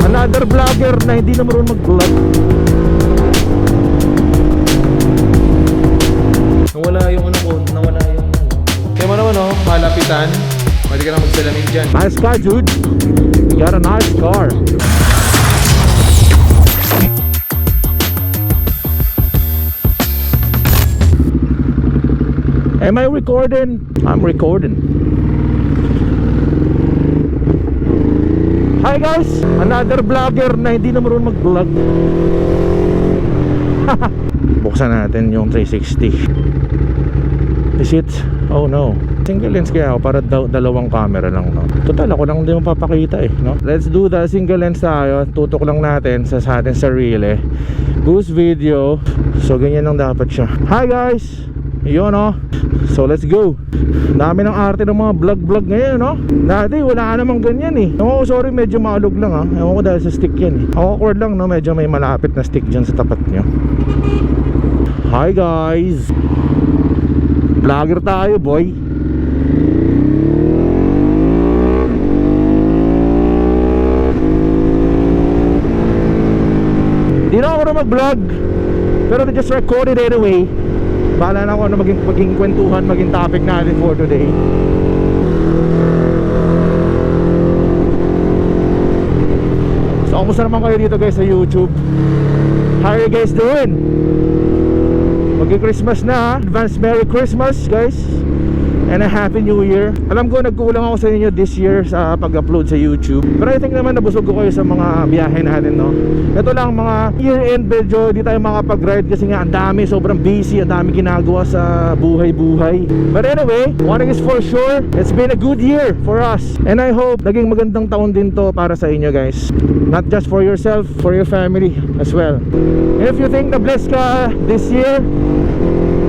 Another vlogger na hindi na marunong mag-vlog. Nawala yung ano ko, nawala yung kaya mo naman oh, malapitan. Pwede ka na magsalamin dyan. Nice car, dude. You got a nice car. Am I recording? I'm recording. Hi guys! Another vlogger na hindi na marunong mag-vlog. Buksan natin yung 360. Is it? Oh no. Single lens kaya ako para dalawang camera lang, no? Total ako lang hindi mapapakita eh, no? Let's do the single lens tayo. Tutok lang natin sa ating sarili. Boost video. So ganyan lang dapat siya. Hi guys! Yun oh. So let's go. Dami ng arte ng mga vlog ngayon, no? Dati wala namang ganyan eh. Oh, sorry, medyo maalog lang ha. Ewan ko dahil sa stick yan eh. Awkward lang, no? Medyo may malapit na stick dyan sa tapat nyo. Hi guys. Vlogger tayo, boy. Hindi na ako na mag-vlog, pero I just record it anyway. Bahala na ako ano maging kwentuhan, maging topic natin for today. So, kamusta naman kayo dito guys sa YouTube? How are you guys doing? Maging Christmas na ha? Advance Merry Christmas guys, and a Happy New Year. Alam ko nagkulang ako sa inyo this year sa pag-upload sa YouTube, pero I think naman nabusog ko kayo sa mga biyahe natin, no? Ito lang mga year-end video, di tayo makapag-ride kasi nga ang dami, sobrang busy, ang dami ginagawa sa buhay-buhay. But anyway, one thing is for sure, it's been a good year for us, and I hope naging magandang taon din to para sa inyo guys. Not just for yourself, for your family as well. And if you think na blessed ka this year,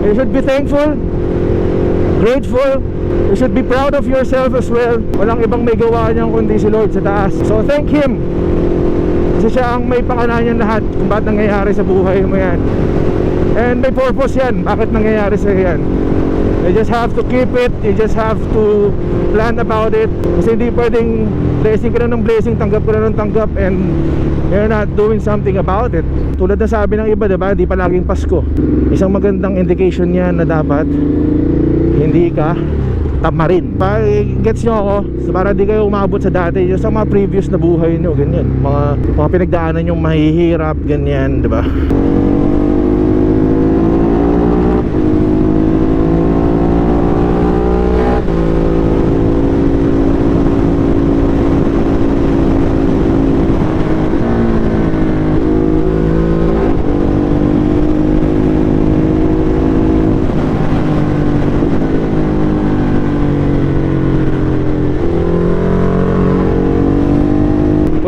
you should be thankful, grateful. You should be proud of yourself as well. Walang ibang may gawa niyan kundi si Lord sa taas. So thank Him, kasi siya ang may pakananan lahat kung bakit nangyayari sa buhay mo yan. And may purpose yan, bakit nangyayari sa yan. You just have to keep it. You just have to plan about it. Kasi hindi pwedeng blessing ka na ng blessing, tanggap ka na ng tanggap, and you're not doing something about it. Tulad na sabi ng iba, diba? Di palaging Pasko. Isang magandang indication yan na dapat hindi ka tamarin. Gets nyo ako? So para di kayo umabot sa dati, sa mga previous na buhay nyo, ganyan. Mga pinagdaanan yung mahihirap, ganyan, diba?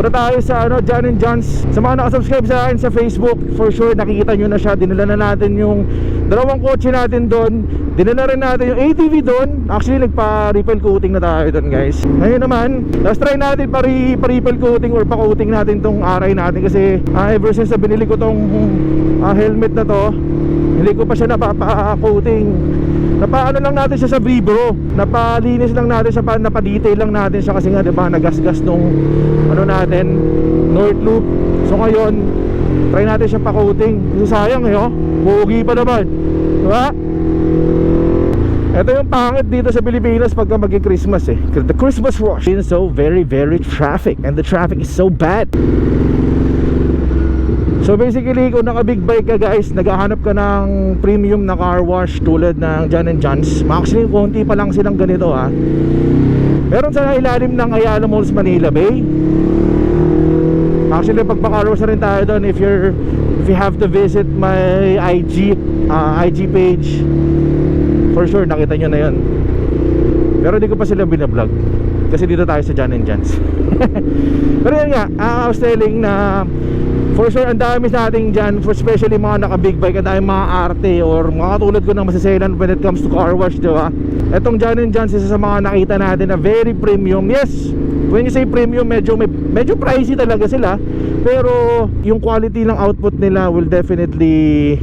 Tayo sa John and John's. Sa mga nakasubscribe sa akin sa Facebook, for sure nakikita nyo na siya. Dinala na natin yung dalawang kotse natin doon. Dinala rin natin yung ATV doon. Actually nagpa-ripple coating na tayo doon guys. Ngayon naman, let's try natin pa-ripple coating or pa-coating natin tong aray natin. Kasi ever since na binili ko tong helmet na to, hindi ko pa siya napapa-coating. Napaano lang natin siya sa vibro, napalinis lang natin siya, napadetail lang natin siya kasi nga diba nagasgas nung ano natin, North Loop. So ngayon, try natin siya pa-coating. Kasi sayang eh, oh, bugi pa naman, diba? Ito yung pangit dito sa Pilipinas pagka maging Christmas eh. The Christmas rush is so very traffic, and the traffic is so bad. So basically, kung naka-big bike ka guys, naghahanap ka ng premium na car wash tulad ng John and John's. Actually, konti pa lang silang ganito ha. Meron sa ilalim ng Ayala Malls, Manila Bay. Actually, pagpa-car wash na rin tayo doon if you have to visit my IG page. For sure, nakita nyo na yun. Pero di ko pa sila binablog kasi dito tayo sa John and John's. Pero yun nga, I was telling na for sure, ang dami sa ating dyan, for especially mga naka-big bike, ang dami mga arte or mga katulad ko ng masaselan when it comes to car wash, diba? Etong John and John's, isa sa mga nakita natin na very premium. Yes, when you say premium, medyo pricey talaga sila, pero yung quality ng output nila will definitely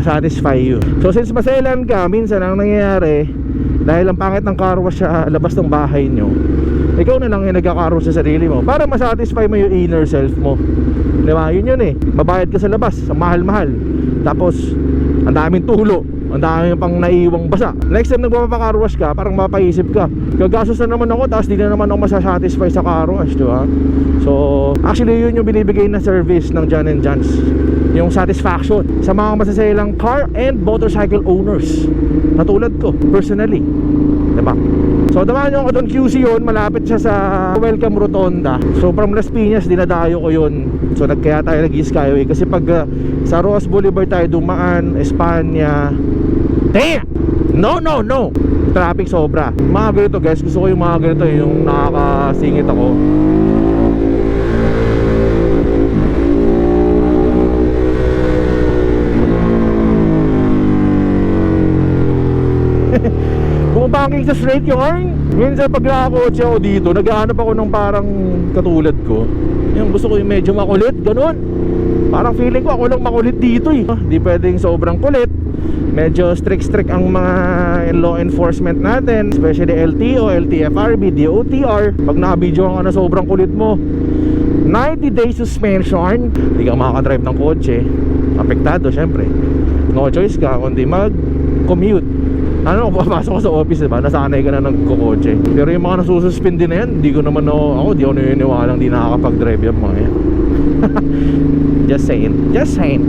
satisfy you. So since maselan ka, minsan ang nangyayari, dahil ang pangit ng car wash sa labas ng bahay nyo, ikaw na lang yung nagkakaroon sa sarili mo para masatisfy mo yung inner self mo. Diba? Yun eh. Mabayad ka sa labas, sa mahal-mahal. Tapos, ang daming tulo, ang daming pang naiwang basa. Next time nagpapaka-car wash ka, parang mapaisip ka, gagastos na naman ako, tapos di na naman ako masasatisfy sa car wash, diba? So, actually yun yung binibigay na service ng John & John's, yung satisfaction sa mga masasayalang car and motorcycle owners na tulad ko, personally. Diba? So, damahan nyo ako doon, QC yun, malapit siya sa Welcome Rotonda. So, from Las Piñas, dinadayo ko yun. So, kaya tayo nag-skyway. Kasi pag sa Roas Boulevard tayo dumaan, Espanya, damn! No! Traffic sobra. Mga ganito guys, gusto ko yung mga ganito, yung nakakasingit ako. Bumabangking sa straight yarn. Minsan pag nakakotse ako dito, naghahanap ako ng parang katulad ko. Yung gusto ko yung medyo makulit, ganun. Parang feeling ko ako lang makulit dito eh. Di pwedeng sobrang kulit. Medyo strict ang mga law enforcement natin, especially LTO, LTFRB, DOTR. Pag naka-video ka na sobrang kulit mo, 90 days suspension. Hindi ka makakadrive ng kotse. Apektado syempre. No choice ka kundi mag-commute. Ano, papasok ka sa office, diba? Nasanay ka na nagkukotse. Pero yung mga nasususpindi na yan, di ko naman di ako naniniwalang di nakakapag-drive yung mga yan. Just saying.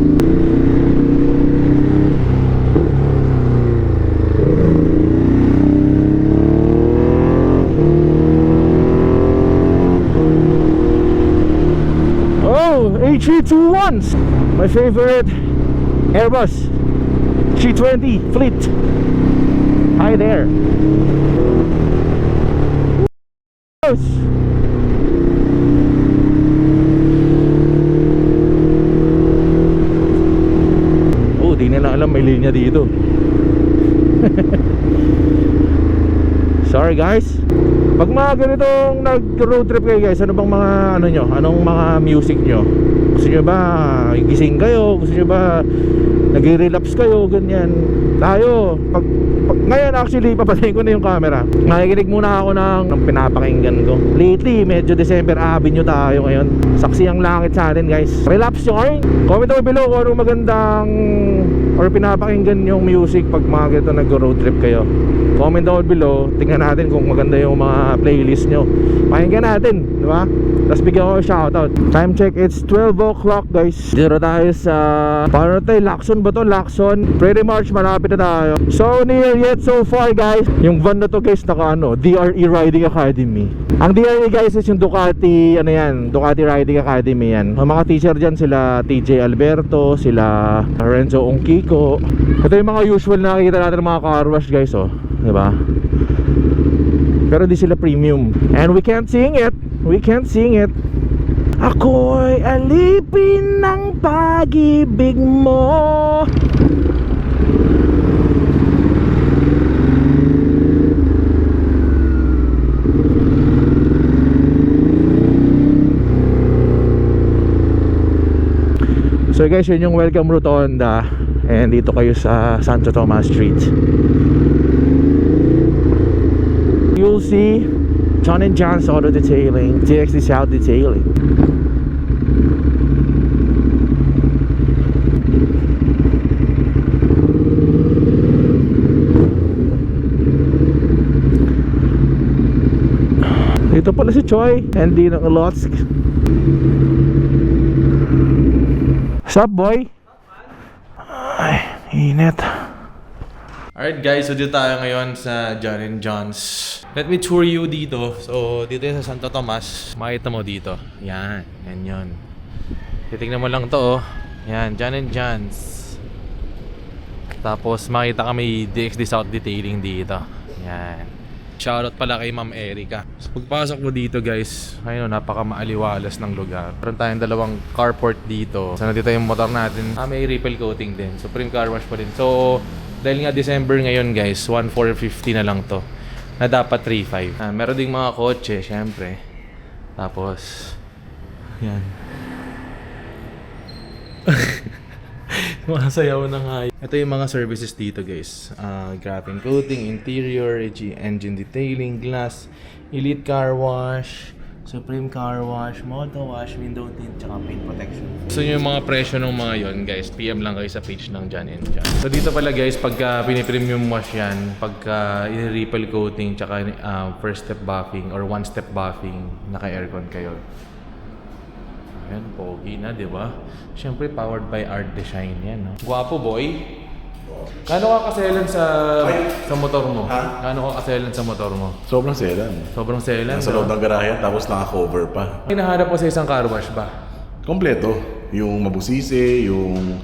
Oh, A321s, my favorite Airbus G20 fleet. Hi there. Oh, di nila alam may linya dito. Sorry guys. Pag mga ganitong nag-road trip kayo guys, ano bang mga nyo? Anong mga music nyo? Gusto nyo ba gising kayo? Gusto nyo ba nag-relapse kayo? Ganyan. Tayo, pag ngayon actually papatayin ko na yung camera. Nakikinig muna ako ng pinapakinggan ko. Lately, medyo December Avenue tayo ngayon. Saksi ang langit sa atin guys. Relapse yarn. Comment down below kung anong magandang or pinapakinggan yung music pag mga ganito nag-road trip kayo. Comment down below. Tingnan natin kung maganda yung mga playlist nyo. Pakinggan natin, di ba? Tapos bigyan ko shoutout. Time check, it's 12 o'clock guys. Dito tayo sa paano tayo? Lacson ba to? Lacson. Pretty much malapit na tayo. So near yet so far guys. Yung van na to guys naka DRE Riding Academy. Ang DRE guys is yung Ducati Ducati Riding Academy yan. Ang mga teacher dyan sila TJ Alberto, sila Renzo Ongkiko. Ito yung mga usual na nakikita natin ng mga car wash guys diba? Pero di sila premium. And we can't sing it. Ako'y alipin ng pag-ibig mo. So guys, yun yung Welcome Rotonda. And dito kayo sa Santo Tomas Street. You'll see John & John's Auto Detailing, TXD South Detailing. Dito pala si Choi and Dino Olotsk. Sup boy? Ay, init. Alright guys, so dito tayo ngayon sa John & John's. Let me tour you dito. So, dito sa Santo Tomas. Makita mo dito. Yan yun. Titignan mo lang to Yan, John & John's. Tapos makita kami DXD South Detailing dito. Yan. Shoutout pala kay Ma'am Erica. So, pagpasok mo dito guys, ayun, napaka maaliwalas ng lugar. Meron tayong dalawang carport dito. Sana dito yung motor natin. May ripple coating din. So, Supreme Car Wash pa din. So, dahil nga December ngayon guys, 1,450 na lang to. Na dapat 3,500. Meron ding mga kotse, syempre. Tapos, yan. Masayaw na nga. Ito yung mga services dito guys. Graphing coating, interior, engine detailing, glass, elite car wash, Supreme car wash, moto wash, window tint, tsaka paint protection. So yung mga presyo ng mga yon guys, PM lang kayo sa page ng John & John. So dito pala guys, pagka pinipremium wash yan, pagka i-ripple coating, tsaka first step buffing or one step buffing, naka-aircon kayo. Ayan, pogi na, di ba? Siyempre, powered by Art Design yan, no? Gwapo, boy. Kano ka kaselan sa motor mo? Ha? Kano ka kaselan sa motor mo? Sobrang selan. Sobrang selan, Nasa loob ng garahe tapos naka-cover pa. Hinahanap mo sa isang car wash ba? Kompleto. Yung mabusisi, yung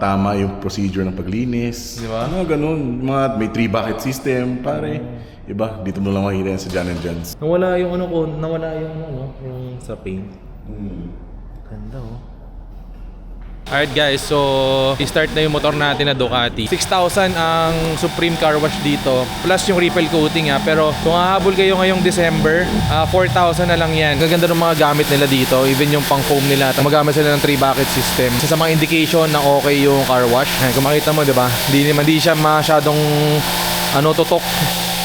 tama yung procedure ng paglinis. Di ba? Mga ganun. Mga may 3-bucket system, pare. Iba, dito mo lang makikita yan sa John & John's. Nawala yung ano ko, yung sa paint. Ganda oh. Alright guys, so i-start na yung motor natin na Ducati. 6,000 ang Supreme car wash dito, plus yung ripple coating pero kung hahabol kayo ngayong December, 4,000 na lang yan. Gaganda ng mga gamit nila dito, even yung pang foam nila. Magamit sila ng 3-bucket system. Sa mga indication na okay yung car wash. Kung makita mo, diba? Hindi siya masyadong tutok.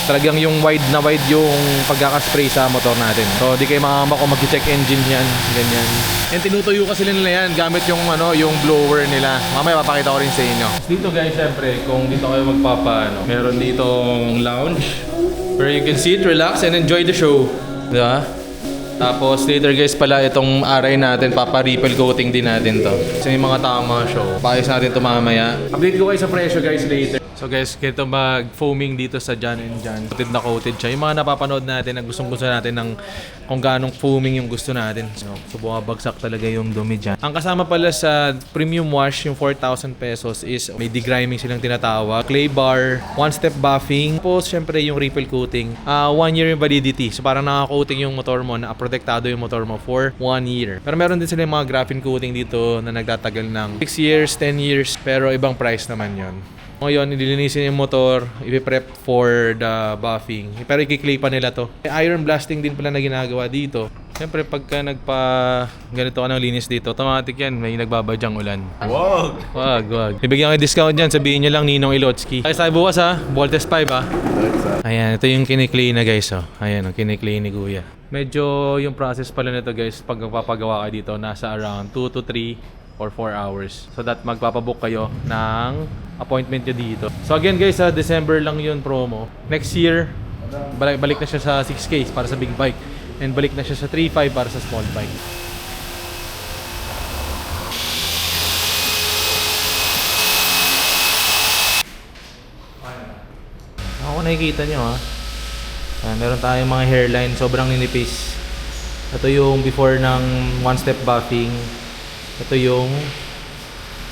Talagang yung wide yung pagkakaspray sa motor natin. So di kayo makakamba kung mag-check engine yan, ganyan. And tinutuyo kasi nila yan gamit yung yung blower nila. Mamaya papakita ko rin sa inyo. Dito guys, syempre, kung dito kayo meron ditong lounge where you can sit, relax, and enjoy the show. Diba? Tapos later guys pala itong aray natin, papa-ripple coating din natin to. Kasi may mga tama show. Paayos natin ito mamaya. Update ko kayo sa presyo guys later. So guys, ganito mag-foaming dito sa John & John. Coated na coated siya. Yung mga napapanood natin na gustong-gusto natin ng kung ganong foaming yung gusto natin. So bumabagsak talaga yung dumi dyan. Ang kasama pala sa premium wash, yung 4,000 pesos is may degriming silang tinatawag. Clay bar, one-step buffing. Tapos syempre yung ripple coating. 1 year yung validity. So parang naka-coating yung motor mo, naka-protektado yung motor mo for 1 year. Pero meron din sila yung mga graphene coating dito na nagtatagal ng 6 years, 10 years. Pero ibang price naman yon. Ngayon, nililinisin yung motor, ipiprep for the buffing. Pero i-clay pa nila to. Iron blasting din pala na ginagawa dito. Siyempre, pagka ganito ka ng linis dito, automatic yan, may nagbabadyang ulan. Wag. Bibigyan kayo discount dyan, sabihin nyo lang Ninong Ilotski. Ay, sabi bukas Voltes 5 Ayan, ito yung kiniklay na guys Ayan, ang kiniklay ni Kuya. Medyo yung process pala nito guys, pag magpapagawa ka dito, nasa around 2 to 3 or 4 hours. So that magpapabook kayo ng appointment nyo dito. So again guys, December lang yun promo. Next year, balik na siya sa 6K para sa big bike. And balik na siya sa 3.5 para sa small bike. Ako nakikita nyo meron tayong mga hairline, sobrang ninipis. Ito yung before ng one-step buffing. Ito yung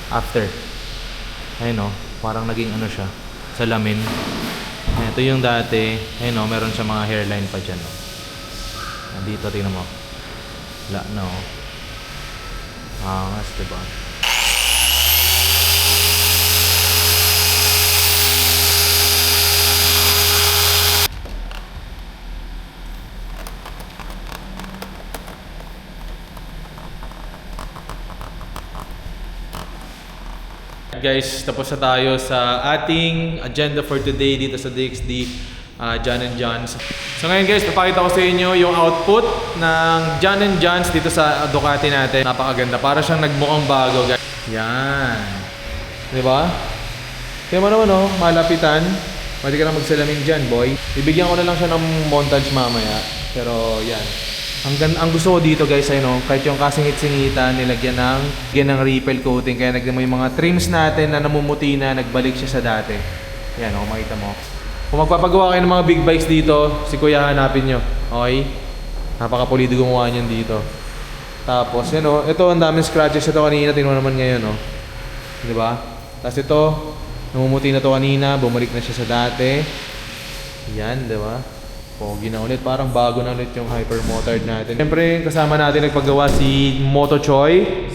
after. Ayun parang naging siya, salamin. Ito yung dati. Ayun meron siya mga hairline pa dyan. Nandito, tingnan mo. Wala na angas, diba? Guys, tapos na tayo sa ating agenda for today dito sa DXD John & John's. So ngayon guys, papakita ko sa inyo yung output ng John & John's dito sa Ducati natin. Napakaganda, para siyang nagmukhang bago guys. Yan, diba? Kaya mo naman malapitan. Pwede ka na magsalamin dyan boy. Bibigyan ko na lang siya ng montage mamaya. Pero yan, ang gusto ko dito guys ay kahit yung kasingit-singitan nilagyan ng ripple coating, kaya nagdamo yung mga trims natin na namumuti na, nagbalik siya sa dati. Yan makita mo. Kung magpapagawa kayo ng mga big bikes dito, si Kuya hanapin nyo. Okay? Napakapulido gumawa niyan dito. Tapos ito ang daming scratches ito kanina, tingnan naman ngayon diba? Tapos ito, namumuti na to kanina, bumalik na siya sa dati. Yan, diba? Pogi na ulit, parang bago na ulit yung hypermotard natin. Siyempre, kasama natin nagpagawa si Moto Choi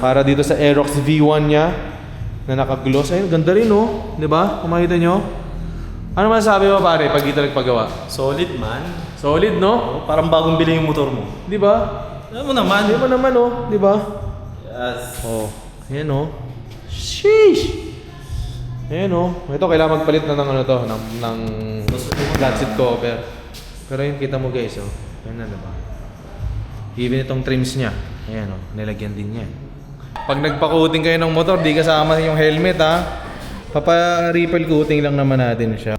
para dito sa Aerox V1 niya na naka-gloss. Ayun, ganda rin diba? Kung makita nyo. Ano masasabi mo pare pag dito nagpagawa? Solid man. Solid Parang bagong bili yung motor mo. Diba? Alam mo naman. Diba naman diba? Yes. Ayan Sheesh! Ayan o. Ito, kailangan magpalit na ng ano to, ng flat seat cover. Pero yun, kita mo guys, oh. Ayan na, diba? Even itong trims niya. Ayan o, nilagyan din niya. Pag nagpa-coating kayo ng motor, di kasama yung helmet ha. Papa-ripple coating lang naman natin siya.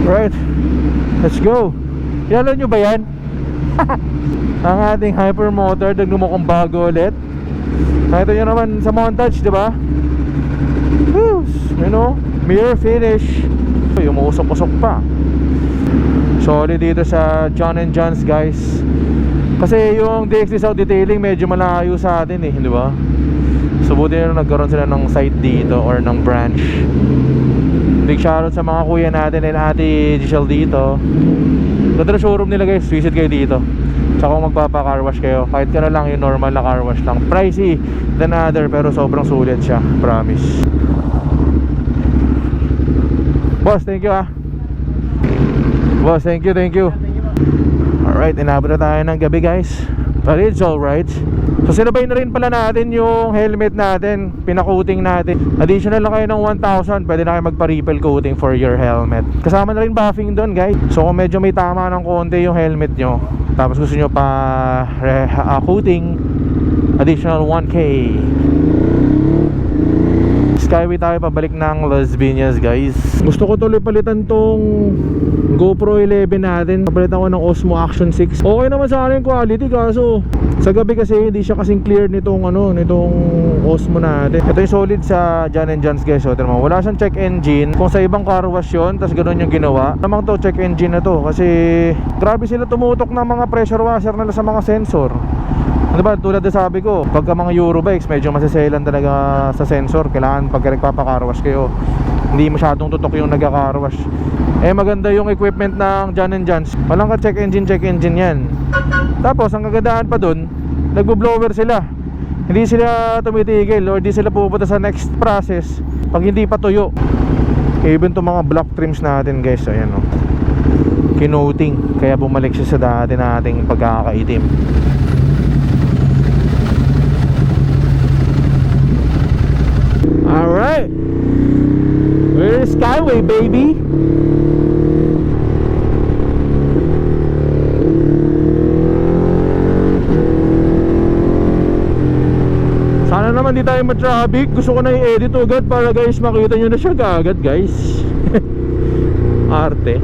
Right, let's go. Kilala nyo ba yan? Ang ating hypermotor, nagmumukhang bago ulit. Nakita nyo naman sa montage, di ba? You know, mirror finish. Yung mausok-usok pa. Solid dito sa John & John's guys. Kasi yung DXD South Detailing medyo malayo sa atin eh, di ba? So buti na nagkaroon sila ng site dito or ng branch. Big shoutout sa mga kuya natin and ate Giselle dito. Ganda na showroom nila guys, visit kayo dito. Tsaka kung magpapa-car wash kayo, kahit ka na lang yung normal na car wash lang, pricey than other pero sobrang sulit siya, promise. Boss, thank you ah. Boss, thank you. Alright, inabot na tayo ng gabi guys. But it's alright. So sinabay na rin pala natin yung helmet natin, pinakoating natin. Additional lang kayo ng 1,000, pwede na kayo magpa-ripple coating for your helmet. Kasama na rin buffing doon guys. So kung medyo may tama ng konti yung helmet nyo, tapos gusto nyo pa coating, additional 1K. Skyway tayo pabalik ng Las Piñas guys. Gusto ko tuloy palitan tong GoPro 11 natin. Palitan ko ng Osmo Action 6. Okay naman sa akin quality, kaso sa gabi kasi hindi siya kasing clear nitong nitong Osmo natin. Ito yung solid sa John & John's guys. So, wala siyang check engine. Kung sa ibang car wash yun, tas ganun yung ginawa, namang to check engine na to. Kasi grabe sila tumutok ng mga pressure washer nila sa mga sensor. Ano ba, tulad na sabi ko, pagka mga Eurobikes medyo masiselan talaga sa sensor. Kailangan pagka nagpapa-carwash kayo, hindi masyadong tutok yung nagka-carwash. Eh maganda yung equipment ng John & John's. Walang ka check engine yan. Tapos ang kagandaan pa dun, nagbo-blower sila. Hindi sila tumitigil or hindi sila pupunta sa next process pag hindi pa tuyo. Even to mga block trims natin guys, ayan o, kinoting, kaya bumalik siya sa dati nating pagkakaitim. Alright, we're Skyway baby. Sana naman di tayo ma-traffic. Gusto ko na i-edit agad para guys makita nyo na siya agad guys. Arte.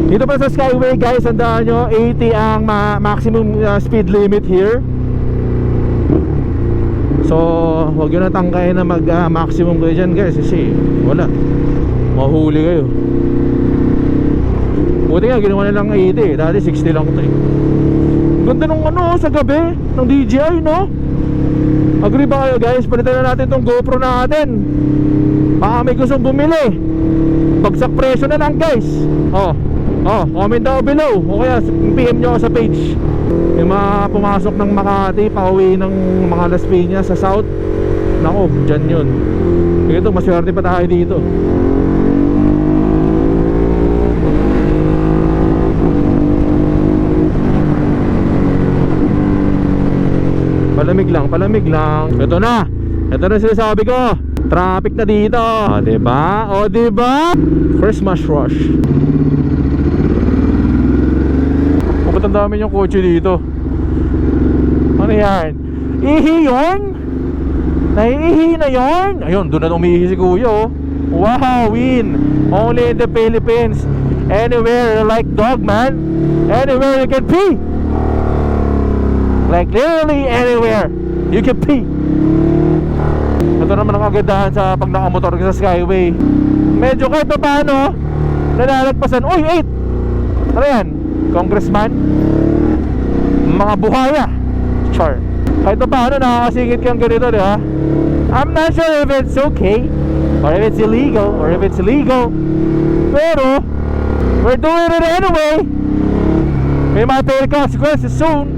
Dito pa sa Skyway guys, tandaan nyo 80 ang maximum speed limit here. So huwag nyo na tangkayin na mag maximum kayo dyan guys, kasi wala, mahuli kayo. Buti nga ginawa nilang 80, dati 60 lang ito eh. Ganda nung sa gabi ng DJI no. Agree ba kayo guys? Palitan na natin tong GoPro natin. Baka may gustong bumili, bagsak presyo na lang guys. Comment down below o kaya PM nyo sa page. Yung mga pumasok ng Makati pauwi ng mga Las Piñas sa South, nako, dyan yun. Ito, maswerte pa tayo dito. Palamig lang. Ito na sinasabi ko, traffic na dito. O diba? Christmas rush. Ba't ang dami yung kotse dito? Ano yan? Ihi yun? Naiihi na yun? Ayun, doon na umiihi si kuya oh. Wow, win! Only in the Philippines. Anywhere like dog, man. Anywhere you can pee. Like literally anywhere you can pee. Ito naman ang kagandahan sa pag nakamotor ka sa Skyway. Medyo kahit pa paano nalalagpasan. Uy, 8! Ano yan? Congressman? Mga buhaya. Char. Kahit pa paano nakakasingit kang ganito, di ba? I'm not sure if it's okay or if it's illegal or if it's legal, pero we're doing it anyway. May mga consequences soon.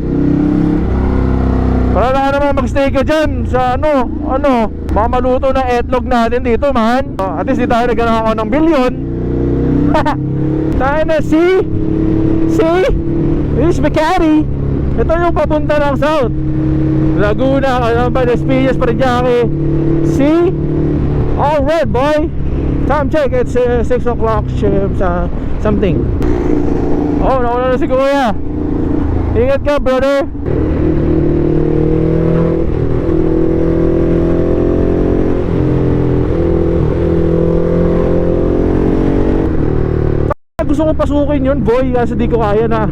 Para na naman magstay ka dyan sa mga maluto na etlog natin dito, man. At least di tayo nagkanakaw ng bilyon. Tayo na, see? This is Makati. Ito yung papunta ng south, Laguna, Las Piñas, Parañaque. See? All red, boy. Time check, it's 6 o'clock something. Oh, nauna na si Kuya. Ingat ka, brother. Gusto ko pasukin yun, boy, kasi di ko kaya na.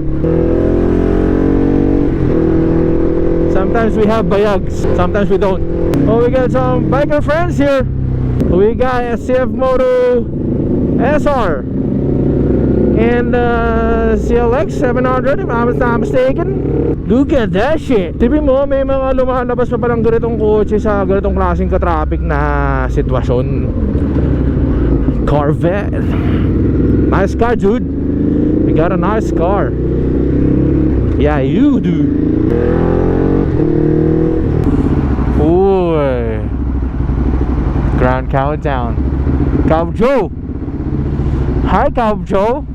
Sometimes we have bayags, sometimes we don't. Oh, we got some biker friends here. We got a CF Moto SR and CLX 700, if I'm not mistaken. Look at that shit. Tipin mo, may mga lumalabas pa palang ganitong kotse sa ganitong klaseng ka-traffic na sitwasyon. Corvette. Nice car, dude. You got a nice car. Yeah, you do. Uy. Grand Countdown. Cow Joe. Hi, Cow Joe.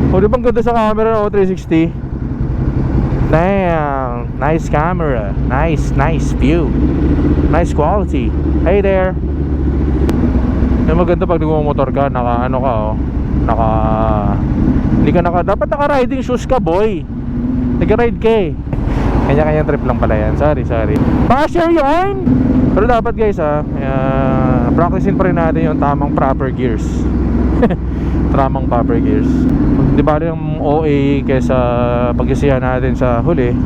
O, di bang ganda sa camera o 360? Damn. Nice camera. Nice view. Nice quality. Hey there. Yung maganda pag nagmumotor ka, dapat naka-riding shoes ka, boy. Nag-ride ka eh. Kanya-kanyang trip lang pala yan. Sorry. Pa-share yun! Pero dapat guys practicein pa rin natin yung tamang proper gears. Tamang proper gears. Di ba yung OA kesa pag-isihan natin sa huli,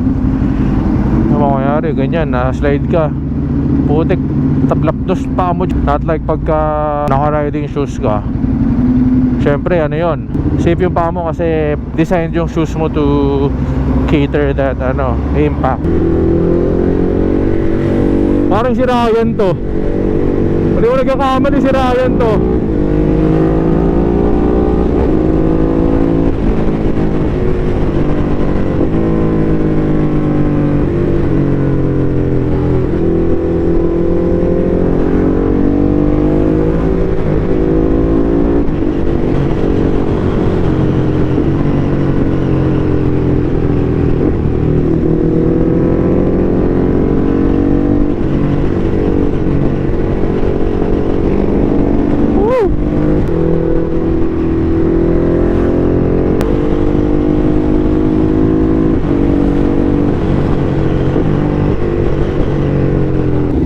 ano mangyayari? Ganyan, slide ka. Putik, tablapdos pa mo. Not like pagka naka-riding shoes ka. Siyempre, ano yun, safe yung paa mo kasi designed yung shoes mo to cater that, impact. Parang si Ryan to. Hindi ko nagkakamali si Ryan to.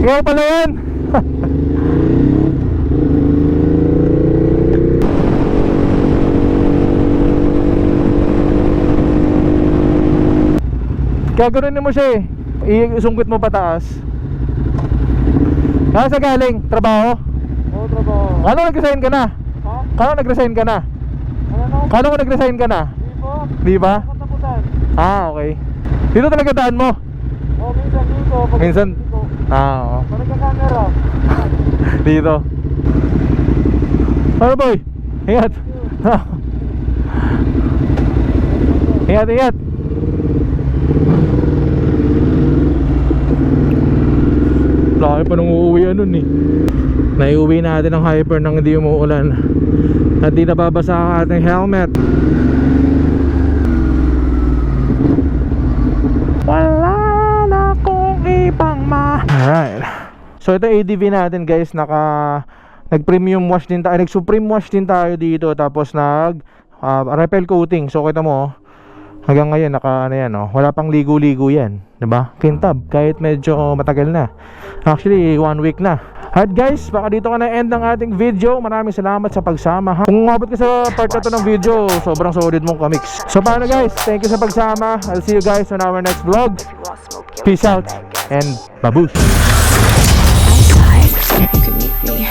Ikaw pala yan. Gaganunin mo siya eh. Isungkit mo pataas. Kaya sa galing? Trabaho? Oo, trabaho. Kano nag-resign ka na? Ha? Kano nag-resign ka na? Ano? Kano nag-resign ka na? Di po. Di ba? Katapusan. Okay. Dito talaga daan mo? Oo, minsan dito. Minsan? Dito. Oo. Parang ka-camera. Dito. Ano boy? Ingat. Ingat. Laki pa nung uuwi nun eh. Naiuwi natin ang Hyper nang hindi umuulan at di nababasa ang ating helmet. Wala na kong ibang Alright. So ito ADV natin guys, nag-premium wash din tayo, nag-supreme wash din tayo dito, tapos repel coating. So kita mo hanggang ngayon wala pang ligo-ligo yan, 'di ba? Kintab kahit medyo matagal na. Actually 1 week na. At guys, baka dito ka na-end ng ating video. Maraming salamat sa pagsama ha. Kung umabot ka sa part na to ng video, sobrang solid mong comics. So paano guys, thank you sa pagsama. I'll see you guys on our next vlog. Peace out and babush. Outside, you can meet me